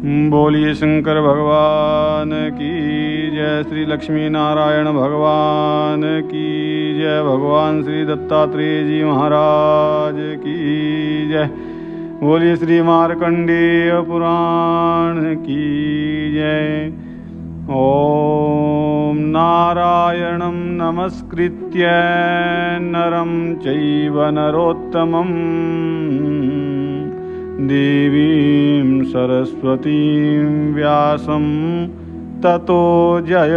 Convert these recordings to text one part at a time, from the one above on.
बोलिए शंकर भगवान की जय। श्री लक्ष्मी नारायण भगवान की जय। भगवान श्री दत्तात्रेय जी महाराज की जय। बोलिए श्री मार्कंडेय पुराण की जय। ओम नारायणं नमस्कृत्य नरं चैव नरोत्तमं देवीं सरस्वतीं व्यासं ततो जयमुदीरये।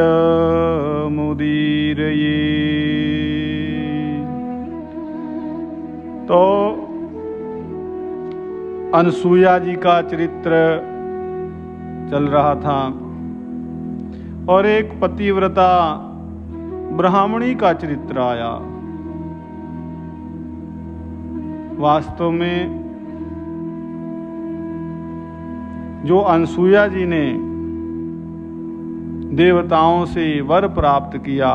तो अनसुया जी का चरित्र चल रहा था और एक पतिव्रता ब्राह्मणी का चरित्र आया। वास्तव में जो अनसुया जी ने देवताओं से वर प्राप्त किया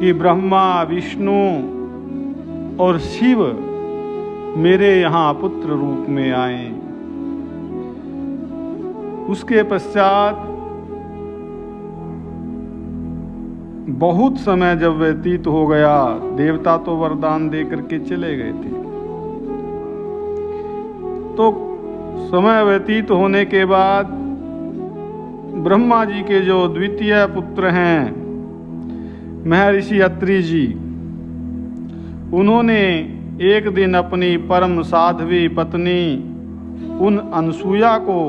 कि ब्रह्मा विष्णु और शिव मेरे यहाँ पुत्र रूप में आए, उसके पश्चात बहुत समय जब व्यतीत हो गया, देवता तो वरदान देकर के चले गए थे, तो समय व्यतीत होने के बाद ब्रह्मा जी के जो द्वितीय पुत्र हैं महर्षि अत्रि जी, उन्होंने एक दिन अपनी परम साध्वी पत्नी उन अनसुया को,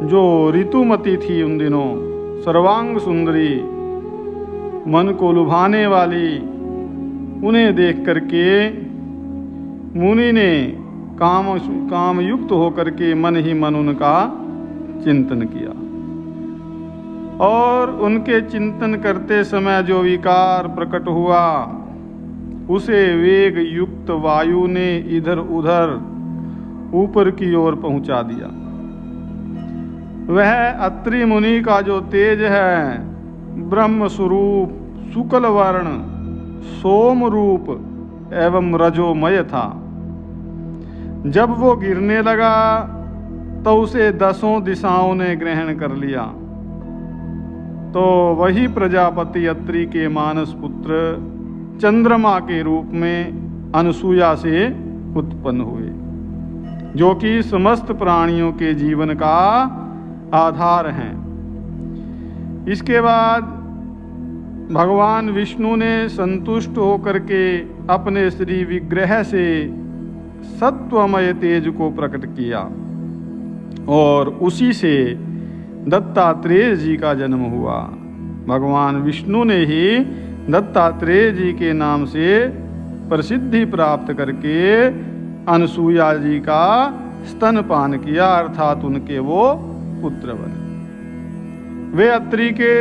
जो ऋतुमती थी उन दिनों, सर्वांग सुंदरी, मन को लुभाने वाली, उन्हें देख करके मुनि ने काम युक्त होकर के मन ही मन उनका चिंतन किया और उनके चिंतन करते समय जो विकार प्रकट हुआ उसे वेग युक्त वायु ने इधर उधर ऊपर की ओर पहुंचा दिया। वह अत्रि मुनि का जो तेज है, ब्रह्म स्वरूप, शुक्ल वर्ण, सोम रूप एवं रजोमय था। जब वो गिरने लगा तो उसे 10 दिशाओं ने ग्रहण कर लिया। तो वही प्रजापति अत्रि के मानस पुत्र चंद्रमा के रूप में अनसुया से उत्पन्न हुए, जो कि समस्त प्राणियों के जीवन का आधार हैं। इसके बाद भगवान विष्णु ने संतुष्ट होकर के अपने श्री विग्रह से सत्वमय तेज को प्रकट किया और उसी से दत्तात्रेय जी का जन्म हुआ। भगवान विष्णु ने ही दत्तात्रेय जी के नाम से प्रसिद्धि प्राप्त करके अनसुया जी का स्तनपान किया, अर्थात उनके वो पुत्र बने। वे अत्रि के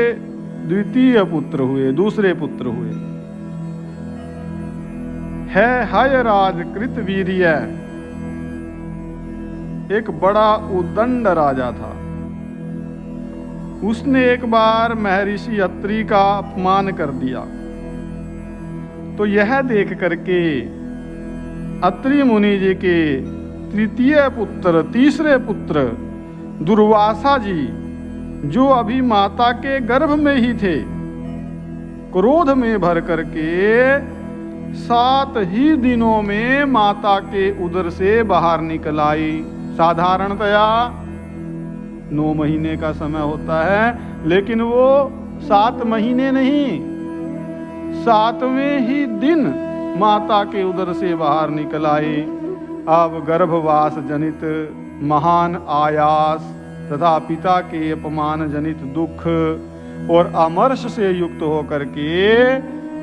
द्वितीय पुत्र हुए, दूसरे पुत्र हुए। है हयराज कृत वीर्य, एक बड़ा उद्दंड राजा था। उसने एक बार महर्षि अत्रि का अपमान कर दिया, तो यह देख करके अत्रि मुनि जी के तृतीय पुत्र, तीसरे पुत्र दुर्वासा जी, जो अभी माता के गर्भ में ही थे, क्रोध में भर करके 7 ही दिनों में माता के उदर से बाहर निकल आई। साधारणतया 9 महीने का समय होता है, लेकिन वो 7 महीने नहीं, 7वें ही दिन माता के उदर से बाहर निकल आई। अब गर्भवास जनित महान आयास तथा पिता के अपमान जनित दुख और अमर्ष से युक्त होकर के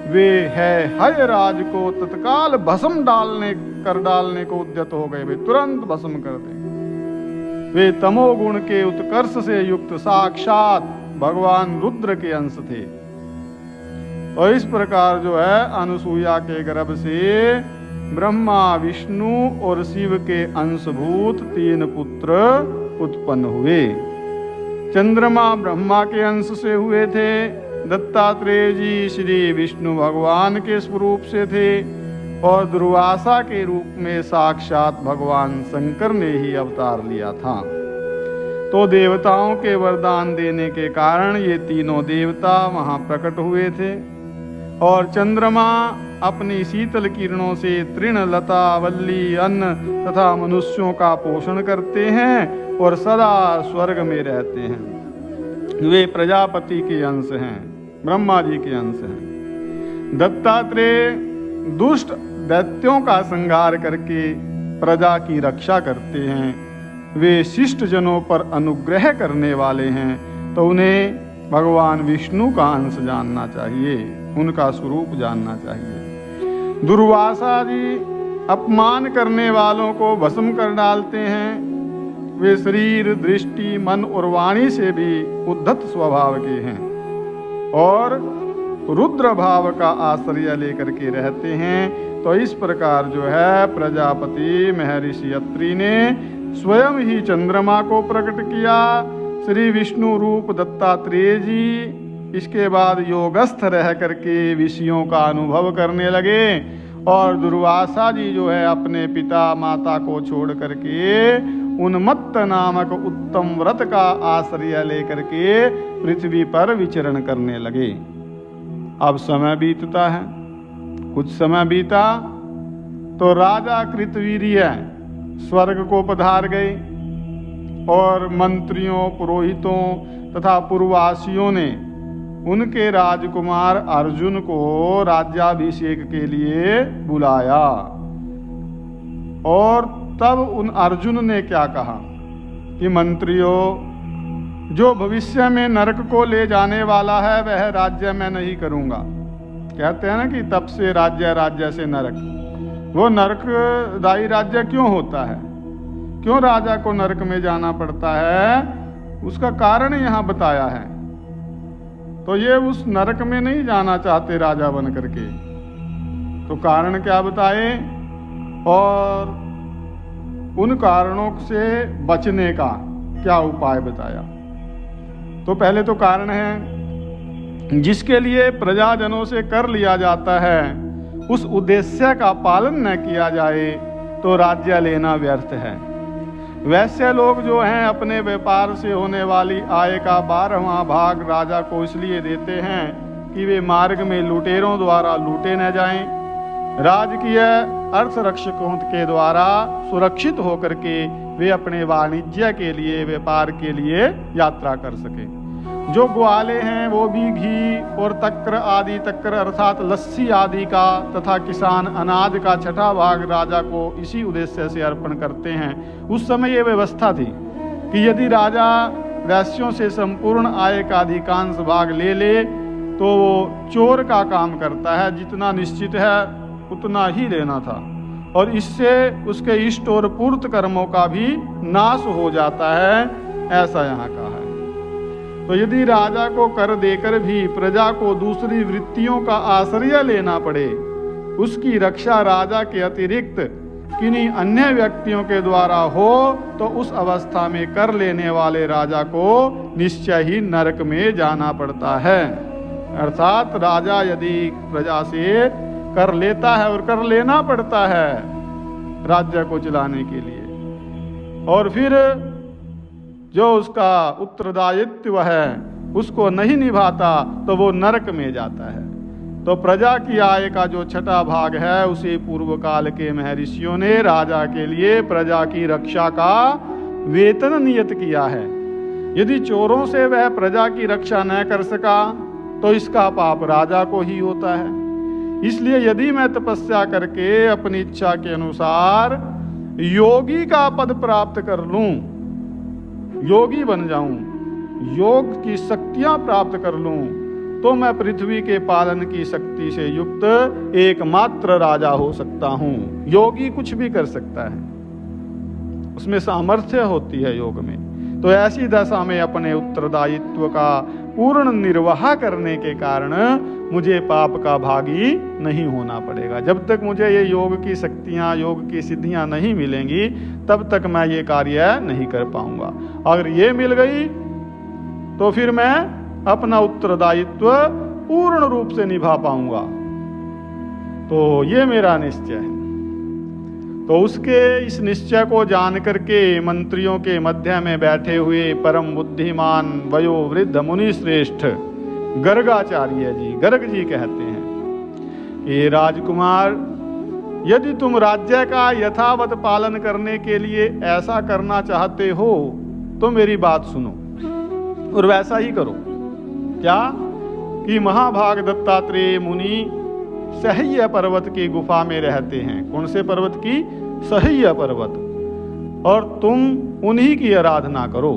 वे है हयराज को तत्काल भस्म डालने को उद्यत हो गए। वे तुरंत भस्म कर देंगे। वे तमोगुण के उत्कर्ष से युक्त साक्षात भगवान रुद्र के अंश थे। और इस प्रकार जो है अनसुया के गर्भ से ब्रह्मा विष्णु और शिव के अंशभूत 3 पुत्र उत्पन्न हुए। चंद्रमा ब्रह्मा के अंश से हुए थे, दत्तात्रेय जी श्री विष्णु भगवान के स्वरूप से थे और दुर्वासा के रूप में साक्षात भगवान शंकर ने ही अवतार लिया था। तो देवताओं के वरदान देने के कारण ये तीनों देवता वहाँ प्रकट हुए थे। और चंद्रमा अपनी शीतल किरणों से तृण, लता, वल्ली, अन्न तथा मनुष्यों का पोषण करते हैं और सदा स्वर्ग में रहते हैं। वे प्रजापति के अंश हैं, ब्रह्मा जी के अंश हैं। दत्तात्रेय दुष्ट दैत्यों का संहार करके प्रजा की रक्षा करते हैं। वे शिष्ट जनों पर अनुग्रह करने वाले हैं, तो उन्हें भगवान विष्णु का अंश जानना चाहिए, उनका स्वरूप जानना चाहिए। दुर्वासा जी अपमान करने वालों को भस्म कर डालते हैं। वे शरीर, दृष्टि, मन और वाणी से भी उद्धत स्वभाव के हैं और रुद्र भाव का आश्रय लेकर के रहते हैं। तो इस प्रकार जो है प्रजापति महर्षि अत्रि ने स्वयं ही चंद्रमा को प्रकट किया, श्री विष्णु रूप दत्तात्रेय जी इसके बाद योगस्थ रह करके विषयों का अनुभव करने लगे। और दुर्वासा जी जो है अपने पिता माता को छोड़ करके उन्मत्त नामक उत्तम व्रत का आश्रय लेकर के पृथ्वी पर विचरण करने लगे। अब समय बीतता है, कुछ समय बीता तो राजा कृतवीर्य स्वर्ग को पधार गए और मंत्रियों, पुरोहितों तथा पूर्ववासियों ने उनके राजकुमार अर्जुन को राज्याभिषेक के लिए बुलाया। और तब उन अर्जुन ने क्या कहा कि मंत्रियों, जो भविष्य में नरक को ले जाने वाला है वह राज्य मैं नहीं करूंगा। कहते हैं ना कि तप से राज्य, राज्य से नरक। वो नरकदायी राज्य क्यों होता है, क्यों राजा को नरक में जाना पड़ता है, उसका कारण यहाँ बताया है। तो ये उस नरक में नहीं जाना चाहते राजा बन करके, तो कारण क्या बताए और उन कारणों से बचने का क्या उपाय बताया। तो पहले तो कारण है जिसके लिए प्रजाजनों से कर लिया जाता है, उस उद्देश्य का पालन न किया जाए तो राज्य लेना व्यर्थ है। वैसे लोग जो हैं अपने व्यापार से होने वाली आय का 12वां भाग राजा को इसलिए देते हैं कि वे मार्ग में लुटेरों द्वारा लूटे न जाएं, राजकीय अर्थ रक्षकों के द्वारा सुरक्षित होकर के वे अपने वाणिज्य के लिए, व्यापार के लिए यात्रा कर सकें। जो ग्वाले हैं वो भी घी और तक्र आदि, तक्र अर्थात लस्सी आदि का तथा किसान अनाज का 6ठा भाग राजा को इसी उद्देश्य से अर्पण करते हैं। उस समय ये व्यवस्था थी कि यदि राजा वैश्यों से संपूर्ण आय का अधिकांश भाग ले ले तो वो चोर का काम करता है, जितना निश्चित है उतना ही लेना था, और इससे उसके इष्ट और पूर्त कर्मों का भी नाश हो जाता है, ऐसा यहाँ कहा है। तो यदि राजा को कर देकर भी प्रजा को दूसरी वृत्तियों का आश्रय लेना पड़े, उसकी रक्षा राजा के अतिरिक्त किन्हीं अन्य व्यक्तियों के द्वारा हो, तो उस अवस्था में कर लेने वाले राजा को निश्चय ही नरक में जाना पड़ता है। अर्थात राजा यदि प्रजा से कर लेता है, और कर लेना पड़ता है राज्य को चलाने के लिए, और फिर जो उसका उत्तरदायित्व है उसको नहीं निभाता तो वो नरक में जाता है। तो प्रजा की आय का जो 6ठा भाग है उसे पूर्व काल के महर्षियों ने राजा के लिए प्रजा की रक्षा का वेतन नियत किया है। यदि चोरों से वह प्रजा की रक्षा न कर सका तो इसका पाप राजा को ही होता है। इसलिए यदि मैं तपस्या करके अपनी इच्छा के अनुसार योगी का पद प्राप्त कर लूं, योगी बन जाऊं, योग की शक्तियां प्राप्त कर लूं, तो मैं पृथ्वी के पालन की शक्ति से युक्त एकमात्र राजा हो सकता हूं। योगी कुछ भी कर सकता है, उसमें सामर्थ्य होती है योग में। तो ऐसी दशा में अपने उत्तरदायित्व का पूर्ण निर्वाह करने के कारण मुझे पाप का भागी नहीं होना पड़ेगा। जब तक मुझे ये योग की शक्तियाँ, योग की सिद्धियाँ नहीं मिलेंगी, तब तक मैं ये कार्य नहीं कर पाऊंगा। अगर ये मिल गई तो फिर मैं अपना उत्तरदायित्व पूर्ण रूप से निभा पाऊंगा। तो ये मेरा निश्चय है। तो उसके इस निश्चय को जान करके मंत्रियों के मध्य में बैठे हुए परम बुद्धिमान वयोवृद्ध मुनि श्रेष्ठ गर्गाचार्य जी, गर्ग जी कहते हैं, ये राजकुमार, यदि तुम राज्य का यथावत पालन करने के लिए ऐसा करना चाहते हो तो मेरी बात सुनो और वैसा ही करो। क्या कि महाभाग दत्तात्रेय मुनि सह्य पर्वत की गुफा में रहते हैं। कौन से पर्वत की? सह्य पर्वत। और तुम उन्हीं की आराधना करो,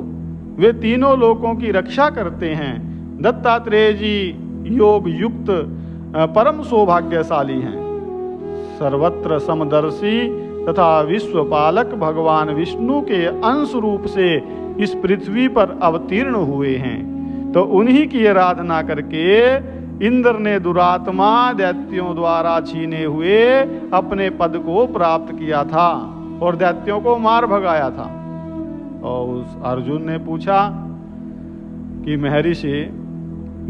वे तीनों लोकों की रक्षा करते हैं। दत्तात्रेय जी योग युक्त परम सौभाग्यशाली हैं, सर्वत्र समदर्शी तथा विश्वपालक भगवान विष्णु के अंश रूप से इस पृथ्वी पर अवतीर्ण हुए हैं। तो उन्हीं की आराधना करके इंद्र ने दुरात्मा दैत्यों द्वारा छीने हुए अपने पद को प्राप्त किया था और दैत्यों को मार भगाया था। और उस अर्जुन ने पूछा कि महर्षि,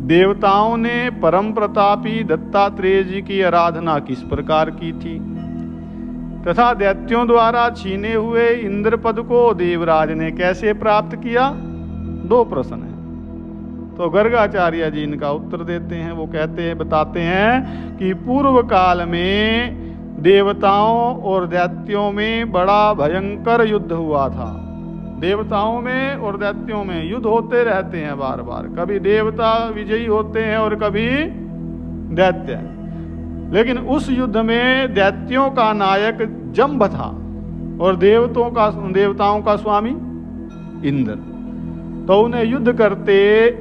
देवताओं ने परम प्रतापी दत्तात्रेय जी की आराधना किस प्रकार की थी तथा दैत्यों द्वारा छीने हुए इंद्र पद को देवराज ने कैसे प्राप्त किया? 2 प्रश्न है। तो गर्गाचार्य जी इनका उत्तर देते हैं। वो कहते हैं, बताते हैं कि पूर्व काल में देवताओं और दैत्यों में बड़ा भयंकर युद्ध हुआ था। देवताओं में और दैत्यों में युद्ध होते रहते हैं बार बार, कभी देवता विजयी होते हैं और कभी दैत्य। लेकिन उस युद्ध में दैत्यों का नायक जंभ था और देवताओं का स्वामी इंद्र। तो उन्हें युद्ध करते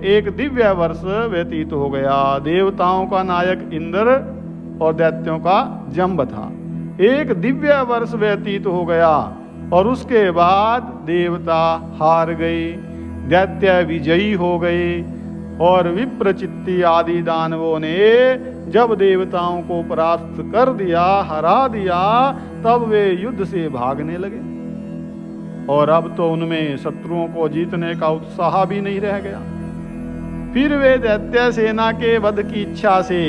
1 दिव्य वर्ष व्यतीत हो गया। देवताओं का नायक इंद्र और दैत्यों का जंभ था। 1 दिव्य वर्ष व्यतीत हो गया और उसके बाद देवता हार गए, दैत्य विजयी हो गए और विप्रचित्ति आदि दानवों ने जब देवताओं को परास्त कर दिया, हरा दिया, तब वे युद्ध से भागने लगे और अब तो उनमें शत्रुओं को जीतने का उत्साह भी नहीं रह गया। फिर वे दैत्य सेना के वध की इच्छा से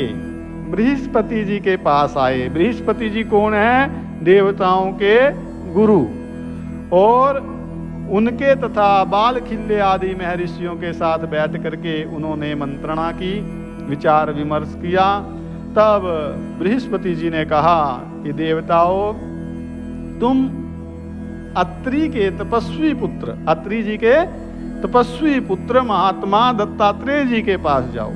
बृहस्पति जी के पास आए। बृहस्पति जी कौन है? देवताओं के गुरु। और उनके तथा बाल खिल्ले आदि महर्षियों के साथ बैठ करके उन्होंने मंत्रणा की, विचार विमर्श किया। तब बृहस्पति जी ने कहा कि देवताओं, तुम अत्रि के तपस्वी पुत्र, अत्रि जी के तपस्वी पुत्र महात्मा दत्तात्रेय जी के पास जाओ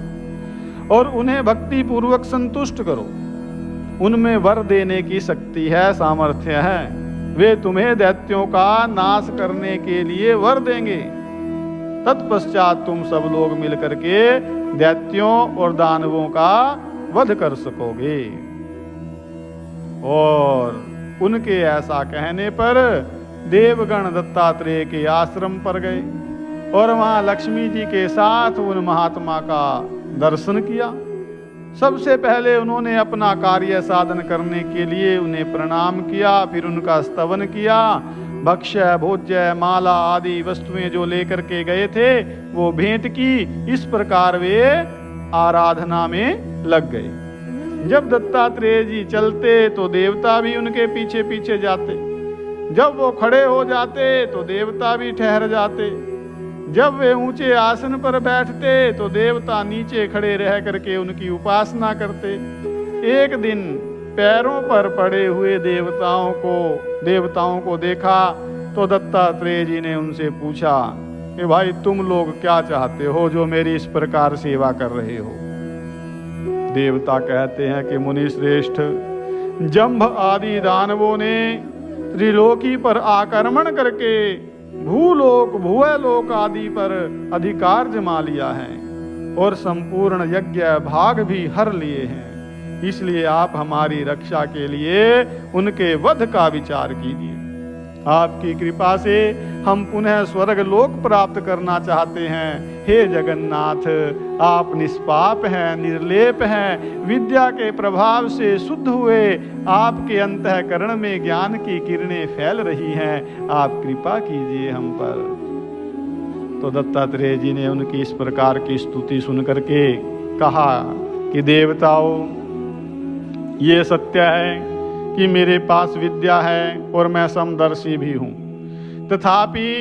और उन्हें भक्ति पूर्वक संतुष्ट करो। उनमें वर देने की शक्ति है, सामर्थ्य है। वे तुम्हें दैत्यों का नाश करने के लिए वर देंगे। तत्पश्चात तुम सब लोग मिलकर के दैत्यों और दानवों का वध कर सकोगे। और उनके ऐसा कहने पर देवगण दत्तात्रेय के आश्रम पर गए और वहां लक्ष्मी जी के साथ उन महात्मा का दर्शन किया। सबसे पहले उन्होंने अपना कार्य साधन करने के लिए उन्हें प्रणाम किया, फिर उनका स्तवन किया। भक्ष्य भोज्य माला आदि वस्तुएं जो लेकर के गए थे वो भेंट की। इस प्रकार वे आराधना में लग गए। जब दत्तात्रेय जी चलते तो देवता भी उनके पीछे पीछे जाते, जब वो खड़े हो जाते तो देवता भी ठहर जाते, जब वे ऊंचे आसन पर बैठते तो देवता नीचे खड़े रह करके उनकी उपासना करते। एक दिन पैरों पर पड़े हुए देवताओं को देखा तो दत्तात्रेय जी ने उनसे पूछा कि भाई तुम लोग क्या चाहते हो जो मेरी इस प्रकार सेवा कर रहे हो? देवता कहते हैं कि मुनि श्रेष्ठ, जंभ आदि दानवों ने त्रिलोकी पर आक्रमण करके भूलोक भुवलोक आदि पर अधिकार जमा लिया है और संपूर्ण यज्ञ भाग भी हर लिए हैं। इसलिए आप हमारी रक्षा के लिए उनके वध का विचार कीजिए। आपकी कृपा से हम पुनः स्वर्ग लोक प्राप्त करना चाहते हैं। हे जगन्नाथ, आप निष्पाप हैं, निर्लेप हैं, विद्या के प्रभाव से शुद्ध हुए आपके अंतःकरण में ज्ञान की किरणें फैल रही हैं। आप कृपा कीजिए हम पर। तो दत्तात्रेय जी ने उनकी इस प्रकार की स्तुति सुनकर के कहा कि देवताओं, ये सत्य है कि मेरे पास विद्या है और मैं समदर्शी भी हूँ, तथापि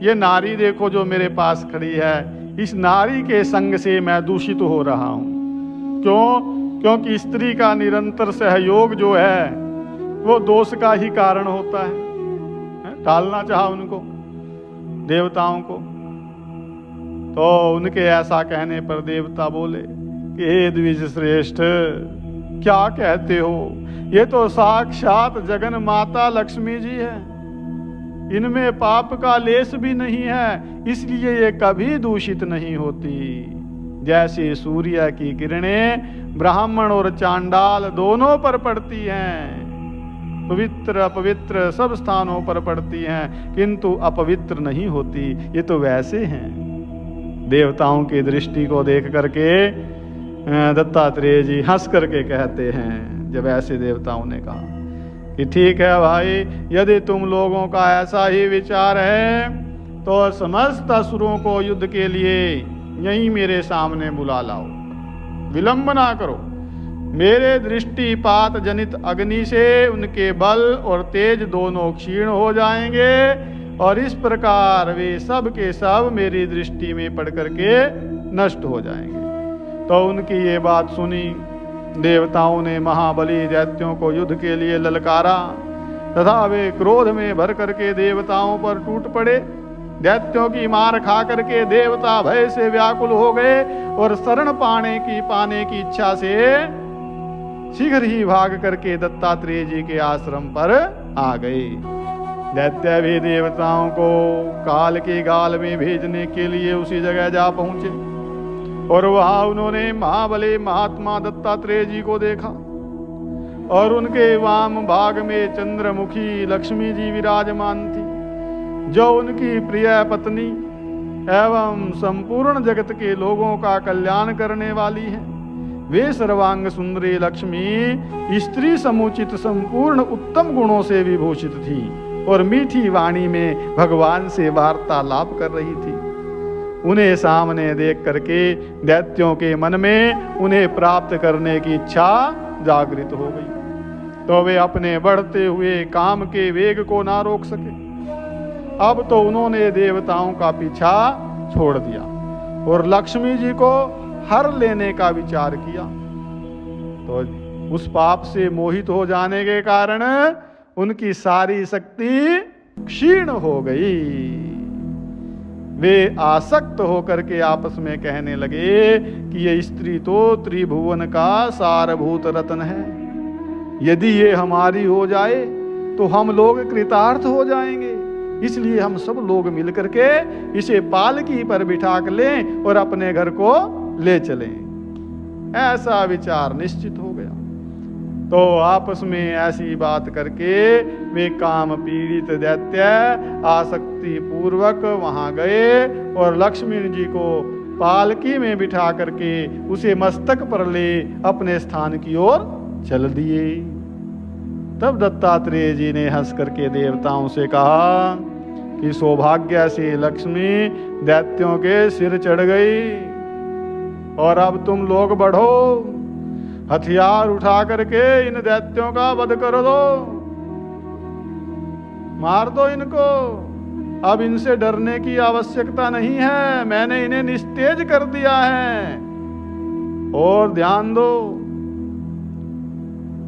ये नारी देखो जो मेरे पास खड़ी है, इस नारी के संग से मैं दूषित हो रहा हूँ। क्यों? क्योंकि स्त्री का निरंतर सहयोग जो है वो दोष का ही कारण होता है। टालना चाहा उनको, देवताओं को, तो उनके ऐसा कहने पर देवता बोले कि हे द्विज श्रेष्ठ, क्या कहते हो? ये तो साक्षात जगन माता लक्ष्मी जी है, इनमें पाप का लेश भी नहीं है, इसलिए ये कभी दूषित नहीं होती। जैसे सूर्य की किरणें ब्राह्मण और चांडाल दोनों पर पड़ती हैं, पवित्र अपवित्र सब स्थानों पर पड़ती हैं, किंतु अपवित्र नहीं होती, ये तो वैसे हैं। देवताओं की दृष्टि को देख करके दत्तात्रेय जी हंस करके कहते हैं, जब ऐसे देवताओं ने कहा कि ठीक है भाई, यदि तुम लोगों का ऐसा ही विचार है तो समस्त असुरों को युद्ध के लिए यहीं मेरे सामने बुला लाओ, विलंब ना करो। मेरे दृष्टिपात जनित अग्नि से उनके बल और तेज दोनों क्षीण हो जाएंगे और इस प्रकार वे सब के सब मेरी दृष्टि में पड़ करके नष्ट हो जाएंगे। तो उनकी ये बात सुनी, देवताओं ने महाबली दैत्यों को युद्ध के लिए ललकारा तथा वे क्रोध में भर करके देवताओं पर टूट पड़े। दैत्यों की मार खा करके देवता भय से व्याकुल हो गए और शरण पाने की इच्छा से शीघ्र ही भाग करके दत्तात्रेय जी के आश्रम पर आ गए। दैत्य भी देवताओं को काल के गाल में भेजने के लिए उसी जगह जा पहुंचे और वहां उन्होंने महाबली महात्मा दत्तात्रेय जी को देखा और उनके वाम भाग में चंद्रमुखी लक्ष्मी जी विराजमान थी, जो उनकी प्रिय पत्नी एवं संपूर्ण जगत के लोगों का कल्याण करने वाली है। वे सर्वांग सुंदरी लक्ष्मी स्त्री समुचित संपूर्ण उत्तम गुणों से विभूषित थी और मीठी वाणी में भगवान से वार्तालाप कर रही थी। उन्हें सामने देख करके दैत्यों के मन में उन्हें प्राप्त करने की इच्छा जागृत हो गई, तो वे अपने बढ़ते हुए काम के वेग को ना रोक सके। अब तो उन्होंने देवताओं का पीछा छोड़ दिया और लक्ष्मी जी को हर लेने का विचार किया। तो उस पाप से मोहित हो जाने के कारण उनकी सारी शक्ति क्षीण हो गई। वे आसक्त होकर के आपस में कहने लगे कि ये स्त्री तो त्रिभुवन का सारभूत रत्न है, यदि ये हमारी हो जाए तो हम लोग कृतार्थ हो जाएंगे, इसलिए हम सब लोग मिलकर के इसे पालकी पर बिठा कर लें और अपने घर को ले चलें। ऐसा विचार निश्चित हो गया। तो आपस में ऐसी बात करके वे काम पीड़ित दैत्य आसक्ति पूर्वक वहां गए और लक्ष्मी जी को पालकी में बिठा करके उसे मस्तक पर ले अपने स्थान की ओर चल दिए। तब दत्तात्रेय जी ने हंस करके देवताओं से कहा कि सौभाग्य से लक्ष्मी दैत्यों के सिर चढ़ गई और अब तुम लोग बढ़ो, हथियार उठा करके इन दैत्यों का वध कर दो, मार दो इनको। अब इनसे डरने की आवश्यकता नहीं है, मैंने इन्हें निस्तेज कर दिया है। और ध्यान दो,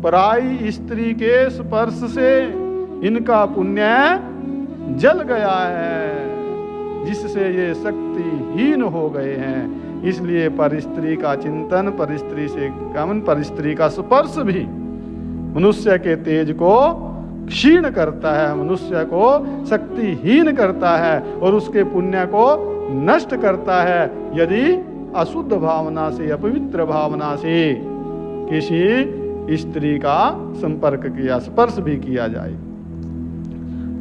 पराई स्त्री के स्पर्श से इनका पुण्य जल गया है, जिससे ये शक्तिहीन हो गए हैं। इसलिए परस्त्री का चिंतन, परस्त्री से गमन, परस्त्री का स्पर्श भी मनुष्य के तेज को क्षीण करता है, मनुष्य को शक्तिहीन करता है और उसके पुण्य को नष्ट करता है, यदि अशुद्ध भावना से, अपवित्र भावना से किसी स्त्री का संपर्क किया, स्पर्श भी किया जाए।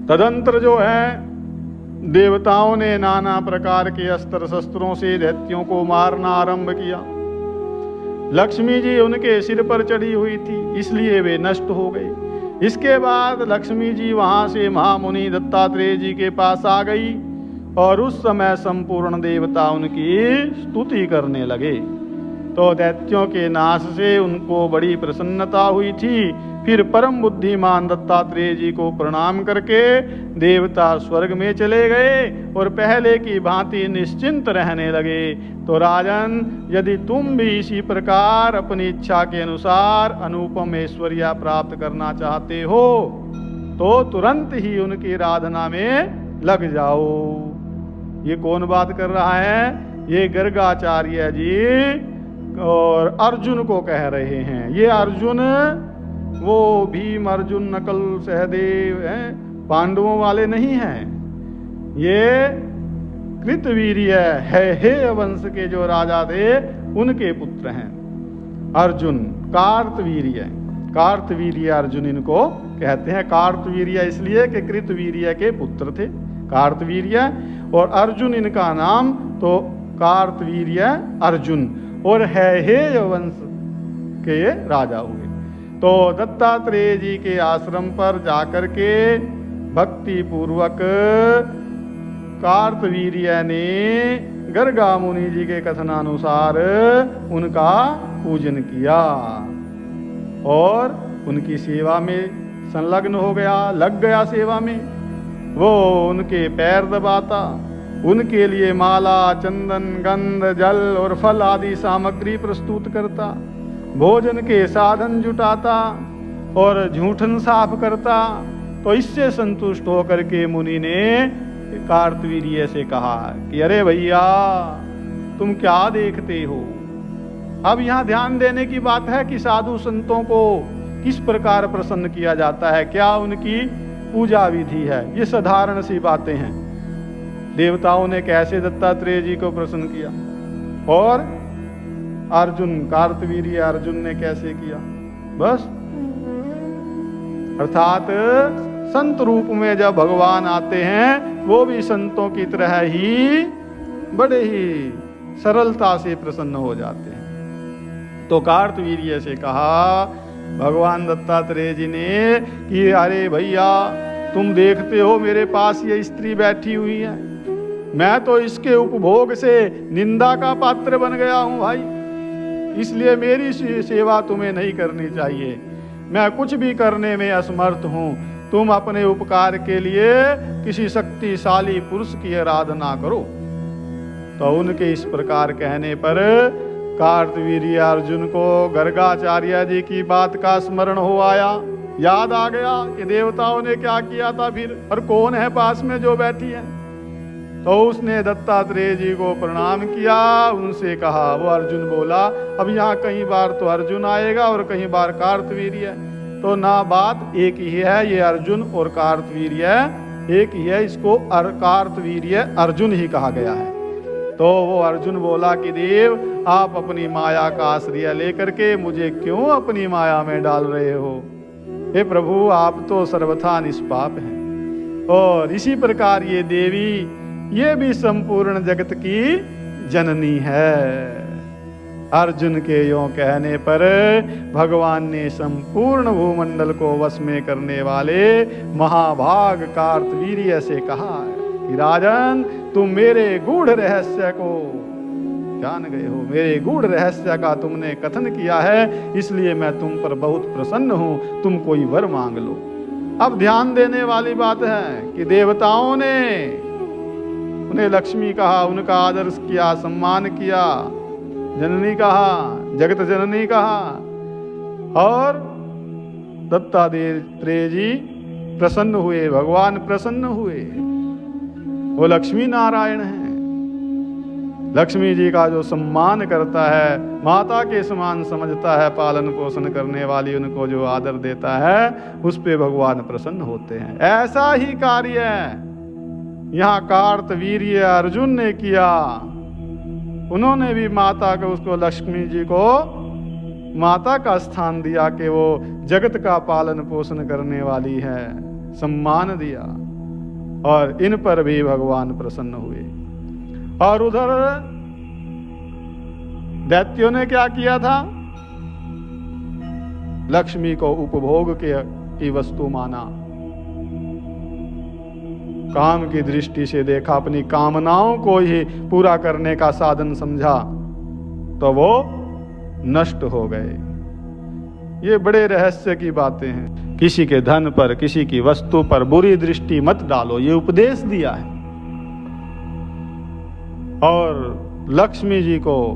तदंतर जो है देवताओं ने नाना प्रकार के अस्त्र शस्त्रों से दैत्यों को मारना आरंभ किया। लक्ष्मी जी उनके सिर पर चढ़ी हुई थी, इसलिए वे नष्ट हो गए। इसके बाद लक्ष्मी जी वहां से महामुनि दत्तात्रेय जी के पास आ गई और उस समय संपूर्ण देवता उनकी स्तुति करने लगे तो दैत्यों के नाश से उनको बड़ी प्रसन्नता हुई थी। फिर परम बुद्धिमान दत्तात्रेय जी को प्रणाम करके देवता स्वर्ग में चले गए और पहले की भांति निश्चिंत रहने लगे। तो राजन, यदि तुम भी इसी प्रकार अपनी इच्छा के अनुसार अनुपम ऐश्वर्य प्राप्त करना चाहते हो तो तुरंत ही उनकी आराधना में लग जाओ। ये कौन बात कर रहा है? ये गर्गाचार्य जी और अर्जुन को कह रहे हैं। ये अर्जुन वो भीम अर्जुन नकल सहदेव हैं, पांडवों वाले नहीं हैं। ये कृतवीर्य है हे वंश के जो राजा थे उनके पुत्र हैं। अर्जुन कार्तवीर्य, कार्तवीर्य अर्जुन इनको कहते हैं। कार्तवीर्य इसलिए कि कृतवीर्य के पुत्र थे कार्तवीर्य, और अर्जुन इनका नाम, तो कार्तवीर्य अर्जुन, और है हे वंश के ये राजा हुए। तो दत्तात्रेय जी के आश्रम पर जाकर के भक्ति पूर्वक कार्तवीर्य ने गर्गा मुनि जी के कथनानुसार उनका पूजन किया और उनकी सेवा में संलग्न हो गया, लग गया सेवा में। वो उनके पैर दबाता, उनके लिए माला, चंदन, गंध, जल और फल आदि सामग्री प्रस्तुत करता, भोजन के साधन जुटाता और झूठन साफ करता। तो इससे संतुष्ट होकर के मुनि ने कार्तवीर्य से कहा कि अरे भैया, तुम क्या देखते हो? अब यहाँ ध्यान देने की बात है कि साधु संतों को किस प्रकार प्रसन्न किया जाता है, क्या उनकी पूजा विधि है। ये साधारण सी बातें हैं। देवताओं ने कैसे दत्तात्रेय जी को प्रसन्न किया और अर्जुन, कार्तवीर्य अर्जुन ने कैसे किया, बस। अर्थात संत रूप में जब भगवान आते हैं वो भी संतों की तरह ही बड़े ही सरलता से प्रसन्न हो जाते हैं। तो कार्तवीर्य से कहा भगवान दत्तात्रेय जी ने कि अरे भैया, तुम देखते हो मेरे पास ये स्त्री बैठी हुई है, मैं तो इसके उपभोग से निंदा का पात्र बन गया हूं भाई, इसलिए मेरी सेवा तुम्हें नहीं करनी चाहिए। मैं कुछ भी करने में असमर्थ हूं। तुम अपने उपकार के लिए किसी शक्तिशाली पुरुष की आराधना करो। तो उनके इस प्रकार कहने पर कार्तवीर्य अर्जुन को गर्गाचार्य जी की बात का स्मरण हो आया, याद आ गया कि देवताओं ने क्या किया था फिर, और कौन है पास में जो बैठी है। तो उसने दत्तात्रेय जी को प्रणाम किया, उनसे कहा, वो अर्जुन बोला, अब यहाँ कई बार तो अर्जुन आएगा और कई बार कार्तवीर्य, तो ना बात एक ही है, ये अर्जुन और कार्तवीर्य एक ही है, इसको कार्तवीर्य अर्जुन ही कहा गया है। तो वो अर्जुन बोला कि देव, आप अपनी माया का आश्रय लेकर के मुझे क्यों अपनी माया में डाल रहे हो? हे प्रभु, आप तो सर्वथा निष्पाप हैं। और इसी प्रकार ये देवी, ये भी संपूर्ण जगत की जननी है। अर्जुन के यों कहने पर भगवान ने संपूर्ण भूमंडल को वश में करने वाले महाभाग कार्तवीर्य से कहा कि राजन, तुम मेरे गूढ़ रहस्य को जान गए हो, मेरे गूढ़ रहस्य का तुमने कथन किया है, इसलिए मैं तुम पर बहुत प्रसन्न हूं, तुम कोई वर मांग लो। अब ध्यान देने वाली बात है कि देवताओं ने उन्हें लक्ष्मी कहा, उनका आदर किया, सम्मान किया, जननी कहा, जगत जननी कहा, और दत्तात्रेय जी प्रसन्न हुए, भगवान प्रसन्न हुए। वो लक्ष्मी नारायण हैं। लक्ष्मी जी का जो सम्मान करता है, माता के समान समझता है, पालन पोषण करने वाली उनको जो आदर देता है, उस पे भगवान प्रसन्न होते हैं। ऐसा ही कार्य यहाँ कार्तवीर्य अर्जुन ने किया। उन्होंने भी माता को, उसको लक्ष्मी जी को माता का स्थान दिया कि वो जगत का पालन पोषण करने वाली है, सम्मान दिया, और इन पर भी भगवान प्रसन्न हुए। और उधर दैत्यों ने क्या किया था? लक्ष्मी को उपभोग की वस्तु माना, काम की दृष्टि से देखा, अपनी कामनाओं को ही पूरा करने का साधन समझा। तो वो नष्ट हो गए। ये बड़े रहस्य की बातें हैं। किसी के धन पर, किसी की वस्तु पर बुरी दृष्टि मत डालो, ये उपदेश दिया है। और लक्ष्मी जी को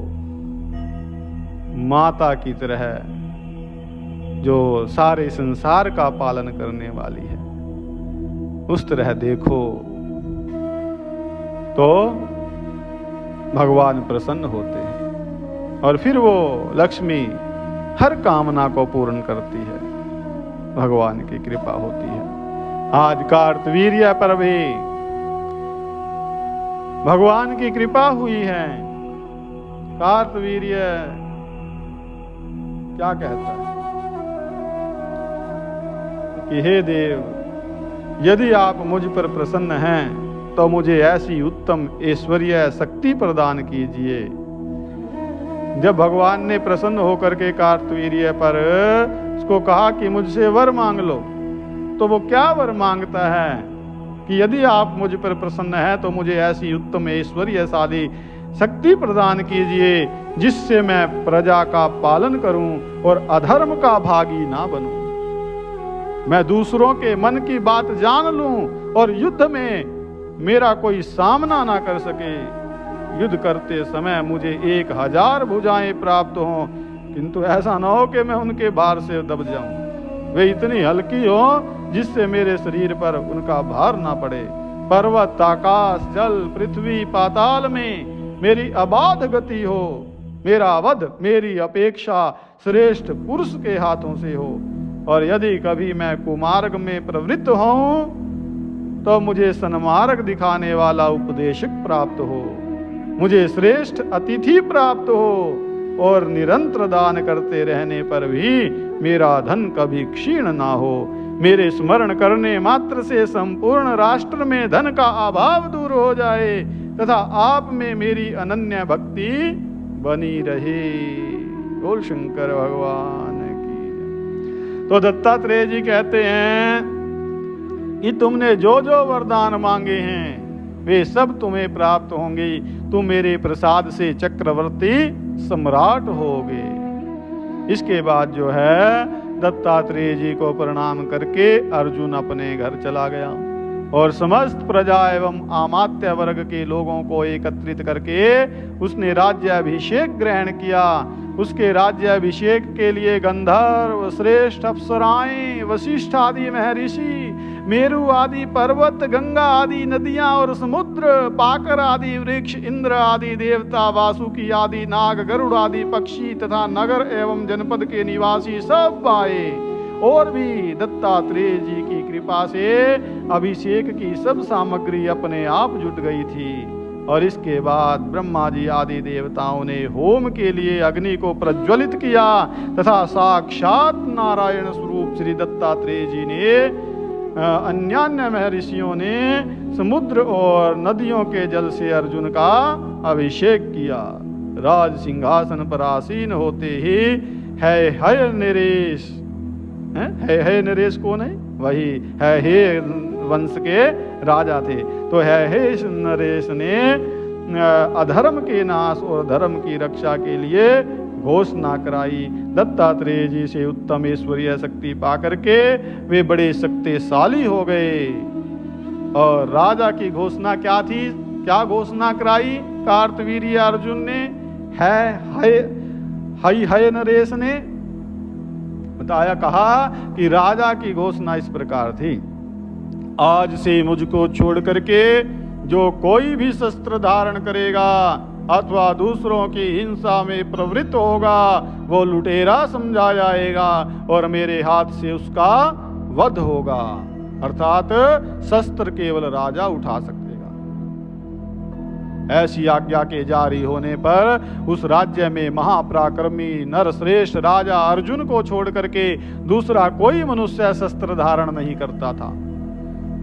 माता की तरह, जो सारे संसार का पालन करने वाली है, उस तरह देखो तो भगवान प्रसन्न होते हैं और फिर वो लक्ष्मी हर कामना को पूर्ण करती है। भगवान की कृपा होती है। आज कार्तवीर्य पर भी भगवान की कृपा हुई है। कार्तवीर्य क्या कहता है कि हे देव, यदि आप मुझ पर प्रसन्न हैं तो मुझे ऐसी उत्तम ऐश्वर्य शक्ति प्रदान कीजिए। जब भगवान ने प्रसन्न होकर के कार्तवीर्य पर उसको कहा कि मुझसे वर मांग लो, तो वो क्या वर मांगता है कि यदि आप मुझ पर प्रसन्न हैं तो मुझे ऐसी उत्तम ऐश्वर्यशाली शक्ति प्रदान कीजिए जिससे मैं प्रजा का पालन करूं और अधर्म का भागी ना बनूं। मैं दूसरों के मन की बात जान लूं और युद्ध में मेरा कोई सामना ना कर सके। युद्ध करते समय मुझे 1000 भुजाएं प्राप्त हों, किंतु ऐसा ना हो कि मैं उनके भार से दब जाऊं। वे इतनी हल्की हो जिससे मेरे शरीर पर उनका भार ना पड़े। पर्वत, आकाश, जल, पृथ्वी, पाताल में मेरी अबाध गति हो। मेरा वध मेरी अपेक्षा श्रेष्ठ पुरुष के हाथों से हो। और यदि कभी मैं कुमार्ग में प्रवृत्त हूं तो मुझे सन्मार्ग दिखाने वाला उपदेशक प्राप्त हो। मुझे श्रेष्ठ अतिथि प्राप्त हो और निरंतर दान करते रहने पर भी मेरा धन कभी क्षीण ना हो। मेरे स्मरण करने मात्र से संपूर्ण राष्ट्र में धन का अभाव दूर हो जाए तथा आप में मेरी अनन्य भक्ति बनी रहे। बोल शंकर भगवान की। तो दत्तात्रेय जी कहते हैं कि तुमने जो जो वरदान मांगे हैं वे सब तुम्हें प्राप्त होंगे। तुम मेरे प्रसाद से चक्रवर्ती सम्राट होगे। इसके बाद जो है दत्तात्रेय जी को प्रणाम करके अर्जुन अपने घर चला गया और समस्त प्रजा एवं अमात्य वर्ग के लोगों को एकत्रित करके उसने राज्याभिषेक ग्रहण किया। उसके राज्याभिषेक के लिए गंधर्व, श्रेष्ठ अप्सराएं, वशिष्ठ आदि महर्षि, मेरु आदि पर्वत, गंगा आदि नदियां और समुद्र, पाकर आदि वृक्ष, इंद्र आदि देवता, वासुकी आदि नाग, गरुड़ आदि पक्षी तथा नगर एवं जनपद के निवासी सब आए। और भी दत्तात्रेय जी की कृपा से अभिषेक की सब सामग्री अपने आप जुट गई थी। और इसके बाद ब्रह्मा जी आदि देवताओं ने होम के लिए अग्नि को प्रज्वलित किया तथा साक्षात नारायण स्वरूप श्री दत्तात्रेय जी ने अन्यान्य महर्षियों ने समुद्र और नदियों के जल से अर्जुन का अभिषेक किया। राज सिंहासन पर आसीन होते ही है नरेश, है नरेश कौन है? वही है वंश के राजा थे। तो है नरेश ने अधर्म के नाश और धर्म की रक्षा के लिए घोषणा कराई। दत्तात्रेय जी से उत्तम ऐश्वर्य शक्ति पाकर के वे बड़े शक्तिशाली हो गए। और राजा की घोषणा क्या थी? क्या घोषणा कराई कार्तवीर्य अर्जुन ने? है नरेश ने बताया, कहा कि राजा की घोषणा इस प्रकार थी, आज से मुझको छोड़ करके जो कोई भी शस्त्र धारण करेगा अथवा दूसरों की हिंसा में प्रवृत्त होगा वो लुटेरा समझा जाएगा और मेरे हाथ से उसका वध होगा। अर्थात शस्त्र केवल राजा उठा सकेगा। ऐसी आज्ञा के जारी होने पर उस राज्य में महापराक्रमी नरश्रेष्ठ राजा अर्जुन को छोड़ करके दूसरा कोई मनुष्य शस्त्र धारण नहीं करता था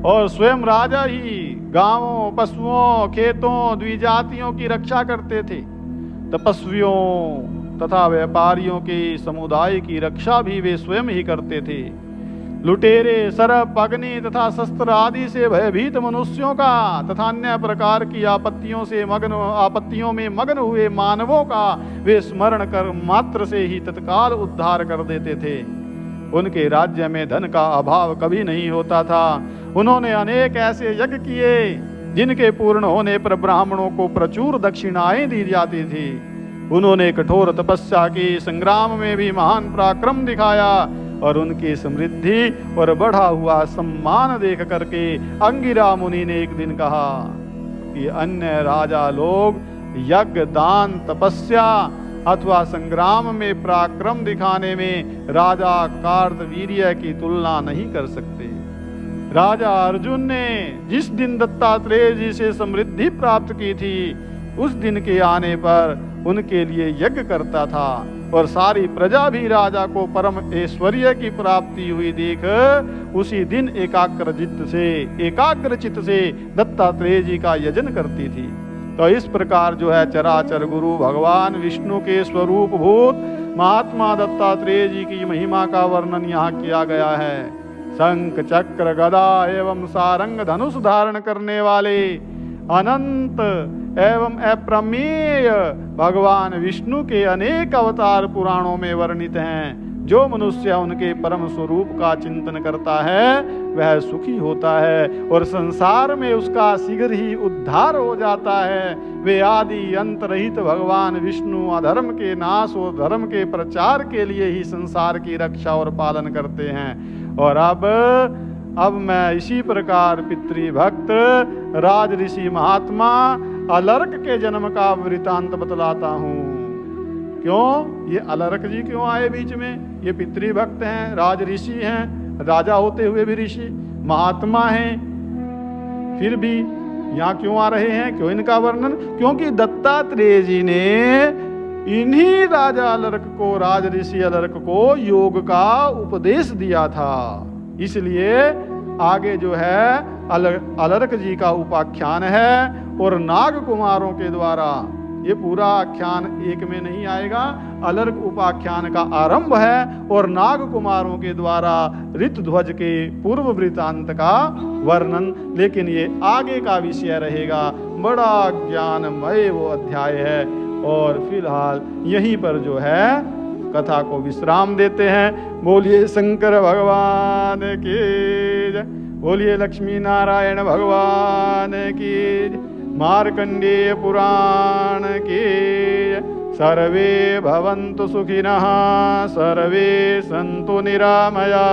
और स्वयं राजा ही गांवों, पशुओं, खेतों, द्विजातियों की रक्षा करते थे। तपस्वियों तथा व्यापारियों के समुदाय की रक्षा भी वे स्वयं ही करते थे। लुटेरे, सर्प, अग्नि तथा शस्त्र आदि से भयभीत मनुष्यों का तथा अन्य प्रकार की आपत्तियों में मग्न हुए मानवों का वे स्मरण कर मात्र से ही तत्काल उद्धार कर देते थे। उनके राज्य में धन का अभाव कभी नहीं होता था। उन्होंने अनेक ऐसे यज्ञ किए जिनके पूर्ण होने पर ब्राह्मणों को प्रचुर दक्षिणाएं दी जाती थी। उन्होंने कठोर तपस्या की, संग्राम में भी महान पराक्रम दिखाया और उनकी समृद्धि और बढ़ा हुआ सम्मान देख करके अंगिरा मुनि ने एक दिन कहा कि अन्य राजा लोग यज्ञ, दान, तपस्या अथवा संग्राम में पराक्रम दिखाने में राजा कार्तवीर्य की तुलना नहीं कर सकते। राजा अर्जुन ने जिस दिन दत्तात्रेय जी से समृद्धि प्राप्त की थी, उस दिन के आने पर उनके लिए यज्ञ करता था और सारी प्रजा भी राजा को परम ऐश्वर्य की प्राप्ति हुई देख उसी दिन एकाग्र चित्त से दत्तात्रेय जी का यजन करती थी। तो इस प्रकार जो है चराचर गुरु भगवान विष्णु के स्वरूप भूत महात्मा दत्तात्रेय जी की महिमा का वर्णन यहाँ किया गया है। शंख, चक्र, गदा एवं सारंग धनुष धारण करने वाले अनंत एवं अप्रमेय भगवान विष्णु के अनेक अवतार पुराणों में वर्णित हैं। जो मनुष्य उनके परम स्वरूप का चिंतन करता है वह सुखी होता है और संसार में उसका शीघ्र ही उद्धार हो जाता है। वे आदि अंत रहित भगवान विष्णु अधर्म के नाश और धर्म के प्रचार के लिए ही संसार की रक्षा और पालन करते हैं। और अब मैं इसी प्रकार पितृभक्त राज ऋषि महात्मा अलर्क के जन्म का वृतांत बतलाता हूँ। क्यों ये अलर्क जी क्यों आए बीच में? ये पितृभक्त हैं, राज ऋषि हैं, राजा होते हुए भी ऋषि महात्मा हैं, फिर भी यहाँ क्यों आ रहे हैं? क्यों इनका वर्णन? क्योंकि दत्तात्रेय जी ने इन्हीं राजा अलर्क को, राज ऋषि अलर्क को योग का उपदेश दिया था। इसलिए आगे जो है अलर्क जी का उपाख्यान है और नाग कुमारों के द्वारा, ये पूरा आख्यान एक में नहीं आएगा, अलर्क उपाख्यान का आरंभ है और नाग कुमारों के द्वारा ऋतध्वज के पूर्व वृतांत का वर्णन, लेकिन ये आगे का विषय रहेगा। बड़ा ज्ञानमय वो अध्याय है और फिलहाल यहीं पर जो है कथा को विश्राम देते हैं। बोलिए शंकर भगवान की जय, बोलिए लक्ष्मी नारायण भगवान की जय, मार्कंडेय पुराण की जय। सर्वे भवन्तु सुखिनः, सर्वे सन्तु निरामया,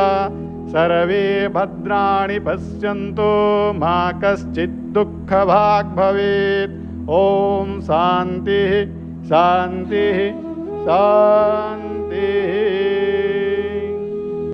सर्वे भद्राणि पश्यन्तु, मा कश्चित् दुःखभाग् भवेत्। ओम शांति शांति शांति।